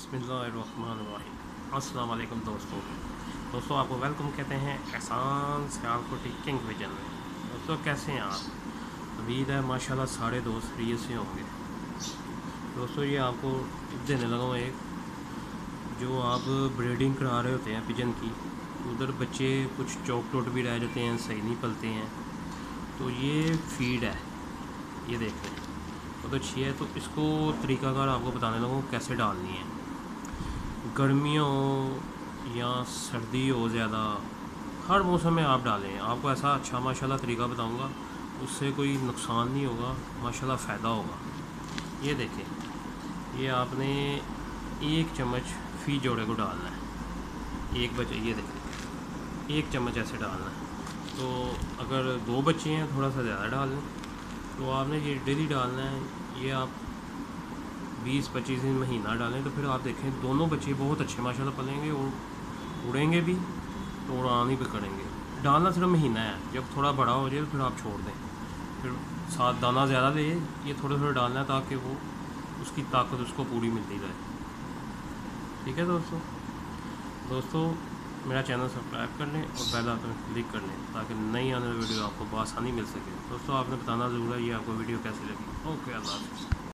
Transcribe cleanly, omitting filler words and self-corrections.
बिस्मिल्लाहिर्रहमानिर्रहीम। अस्सलाम वालेकुम दोस्तों आपको वेलकम कहते हैं एहसान सियालकोटी किंग विजन में। दोस्तों कैसे हैं आप? उम्मीद है माशाल्लाह सारे दोस्त खैरियत से होंगे। दोस्तों ये आपको देने लगा हूँ एक, जो आप ब्रीडिंग करा रहे होते हैं पिजन की, उधर बच्चे कुछ चौक टोट भी रह जाते हैं, सही नहीं पलते हैं, तो ये फीड है, ये देख लें बहुत अच्छी है। तो इसको तरीक़ाकार आपको बताने लगा हूँ कैसे डालनी है। गर्मियों हो या सर्दी हो ज़्यादा, हर मौसम में आप डालें। आपको ऐसा अच्छा माशाल्लाह तरीका बताऊंगा, उससे कोई नुकसान नहीं होगा, माशाल्लाह फ़ायदा होगा। ये देखें, ये आपने 1 चम्मच फ़ी जोड़े को डालना है। एक बच्चे, ये देखें 1 चम्मच ऐसे डालना है। तो अगर 2 बच्चे हैं थोड़ा सा ज़्यादा डाल लें। तो आपने ये डेली डालना है। ये आप 20-25 दिन महीना डालें तो फिर आप देखें दोनों बच्चे बहुत अच्छे माशाल्लाह पलेंगे और उड़ेंगे भी, तो उड़ान ही पकड़ेंगे। डालना सिर्फ महीना है, जब थोड़ा बड़ा हो जाए तो फिर आप छोड़ दें। फिर साथ दाना ज़्यादा दे, ये थोड़ा थोड़ा डालना है ताकि वो उसकी ताकत उसको पूरी मिलती रहे। ठीक है दोस्तों मेरा चैनल सब्सक्राइब कर लें और बेल आइकन क्लिक कर लें ताकि नई आने वाली वीडियो आपको बआसानी मिल सके। दोस्तों आपने बताना ज़रूर है ये आपको वीडियो कैसी लगी। ओके, अल्लाह हाफ़िज़।